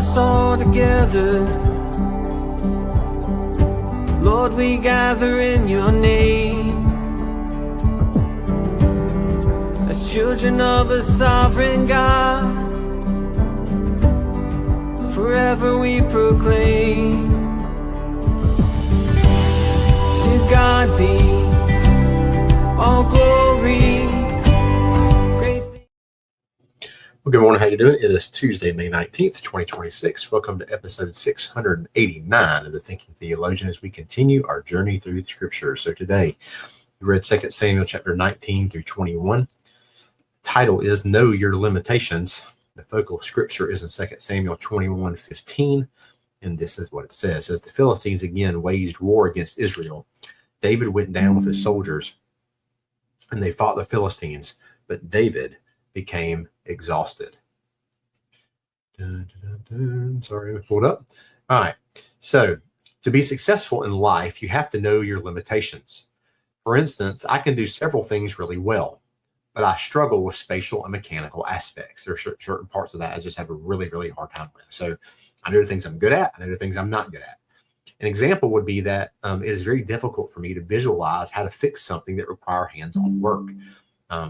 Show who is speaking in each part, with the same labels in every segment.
Speaker 1: us all together. Lord, we gather in your name as children of a sovereign God. Forever we proclaim, to God be all glory.
Speaker 2: Well, good morning. How you doing? It is Tuesday, May 19th, 2026. Welcome to episode 689 of the Thinking Theologian as we continue our journey through the scriptures. So today, we read 2 Samuel chapter 19 through 21. The title is Know Your Limitations. The focal scripture is in 2 Samuel 21:15, and this is what it says. As the Philistines again waged war against Israel, David went down with his soldiers, and they fought the Philistines, but David became exhausted. Sorry, I pulled up. All right. So to be successful in life, you have to know your limitations. For instance, I can do several things really well, but I struggle with spatial and mechanical aspects. There are certain parts of that I just have a really, really hard time with. So I know the things I'm good at. I know the things I'm not good at. An example would be that it is very difficult for me to visualize how to fix something that requires hands-on work.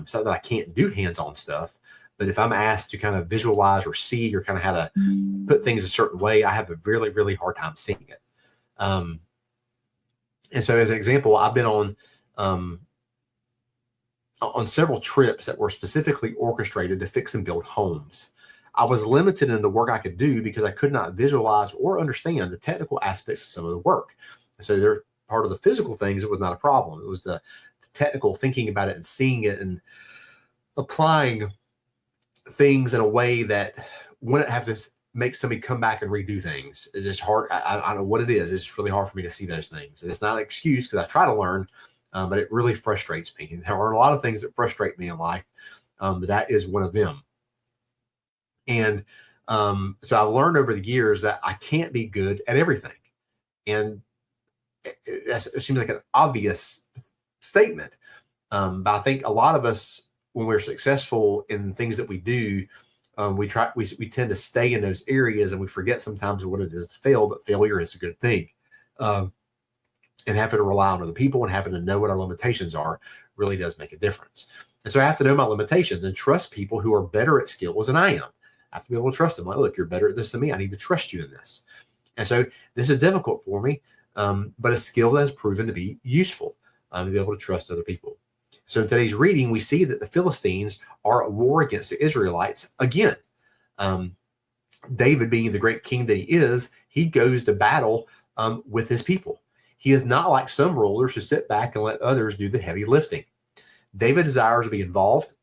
Speaker 2: So that I can't do hands-on stuff. But if I'm asked to kind of visualize or see or kind of how to put things a certain way, I have a really, really hard time seeing it. And so as an example, I've been on several trips that were specifically orchestrated to fix and build homes. I was limited in the work I could do because I could not visualize or understand the technical aspects of some of the work. And so they're part of the physical things. It was not a problem. It was the technical thinking about it and seeing it and applying things in a way that wouldn't have to make somebody come back and redo things. It's just hard. I don't know what it is. It's just really hard for me to see those things. And it's not an excuse because I try to learn, but it really frustrates me. And there are a lot of things that frustrate me in life, but that is one of them. And so I've learned over the years that I can't be good at everything. And it seems like an obvious statement. But I think a lot of us, when we're successful in things that we do, we tend to stay in those areas and we forget sometimes what it is to fail, but failure is a good thing. And having to rely on other people and having to know what our limitations are really does make a difference. And so I have to know my limitations and trust people who are better at skills than I am. I have to be able to trust them. Like, look, you're better at this than me. I need to trust you in this. And so this is difficult for me, but a skill that has proven to be useful. To be able to trust other people. So in today's reading, we see that the Philistines are at war against the Israelites again. David, being the great king that he is, he goes to battle with his people. He is not like some rulers who sit back and let others do the heavy lifting. David desires to be involved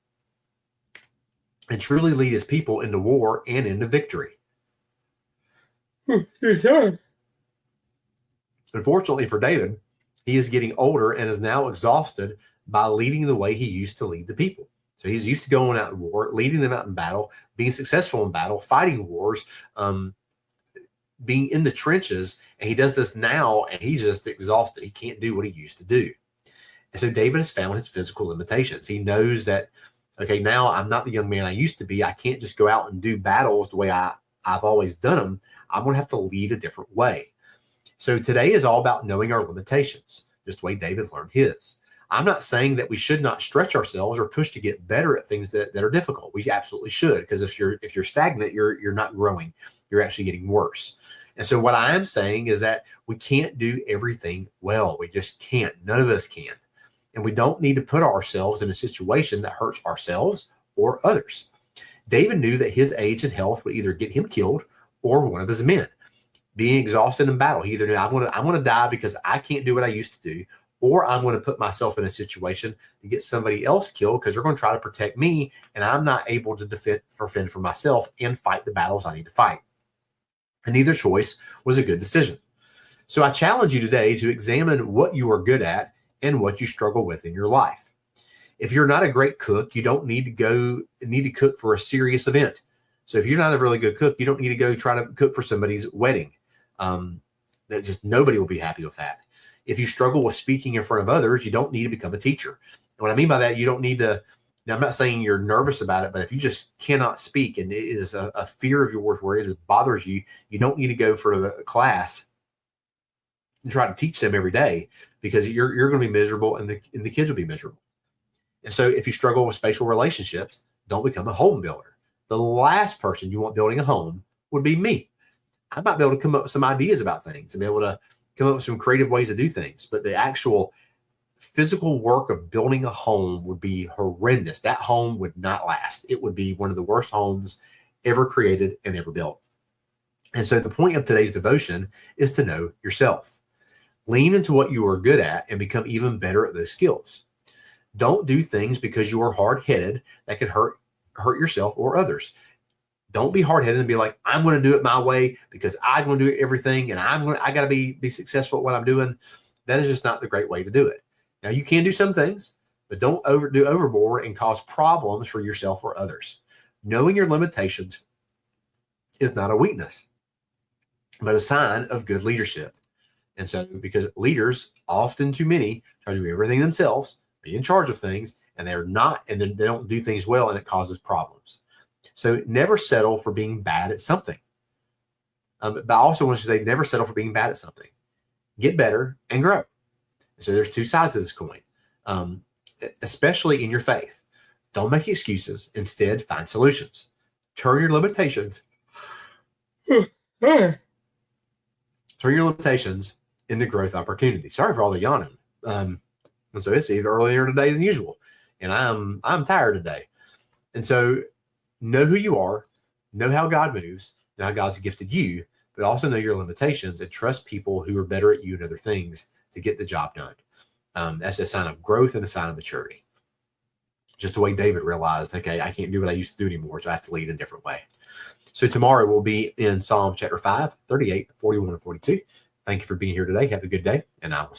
Speaker 2: and truly lead his people into war and into victory. Unfortunately for David, he is getting older and is now exhausted by leading the way he used to lead the people. So he's used to going out in war, leading them out in battle, being successful in battle, fighting wars, being in the trenches. And he does this now and he's just exhausted. He can't do what he used to do. And so David has found his physical limitations. He knows that, okay, now I'm not the young man I used to be. I can't just go out and do battles the way I've always done them. I'm going to have to lead a different way. So today is all about knowing our limitations, just the way David learned his. I'm not saying that we should not stretch ourselves or push to get better at things that are difficult. We absolutely should, because if you're stagnant, you're not growing. You're actually getting worse. And so what I am saying is that we can't do everything well. We just can't. None of us can. And we don't need to put ourselves in a situation that hurts ourselves or others. David knew that his age and health would either get him killed or one of his men. Being exhausted in battle, he either knew I'm going to die because I can't do what I used to do, or I'm going to put myself in a situation to get somebody else killed because they're going to try to protect me, and I'm not able to defend for myself and fight the battles I need to fight. And neither choice was a good decision. So I challenge you today to examine what you are good at and what you struggle with in your life. If you're not a great cook, you don't need to cook for a serious event. So if you're not a really good cook, you don't need to go try to cook for somebody's wedding. That just nobody will be happy with that. If you struggle with speaking in front of others, you don't need to become a teacher. And what I mean by that, you don't need to Now, I'm not saying you're nervous about it, but if you just cannot speak and it is a fear of yours where it bothers you, you don't need to go for a class and try to teach them every day, because you're going to be miserable and the kids will be miserable. And so if you struggle with spatial relationships, don't become a home builder. The last person you want building a home would be me. I might be able to come up with some ideas about things and be able to come up with some creative ways to do things, but the actual physical work of building a home would be horrendous. That home would not last. It would be one of the worst homes ever created and ever built. And so the point of today's devotion is to know yourself. Lean into what you are good at and become even better at those skills. Don't do things because you are hard-headed that could hurt yourself or others. Don't be hard-headed and be like, I'm going to do it my way because I'm going to do everything and I got to be successful at what I'm doing. That is just not the great way to do it. Now, you can do some things, but don't do overboard and cause problems for yourself or others. Knowing your limitations is not a weakness, but a sign of good leadership. And so, because leaders, often too many, try to do everything themselves, be in charge of things, and they're not, and then they don't do things well, and it causes problems. So never settle for being bad at something. But I also want to say, never settle for being bad at something. Get better and grow. So there's two sides of this coin, especially in your faith. Don't make excuses. Instead, find solutions. Turn your limitations. Turn your limitations into growth opportunities. Sorry for all the yawning. And so it's even earlier today than usual, and I'm tired today. And so know who you are, know how God moves, know how God's gifted you, but also know your limitations and trust people who are better at you and other things to get the job done. That's a sign of growth and a sign of maturity. Just the way David realized, okay, I can't do what I used to do anymore, so I have to lead in a different way. So tomorrow we'll be in Psalm chapter 5, 38, 41, and 42. Thank you for being here today. Have a good day, and I will see you.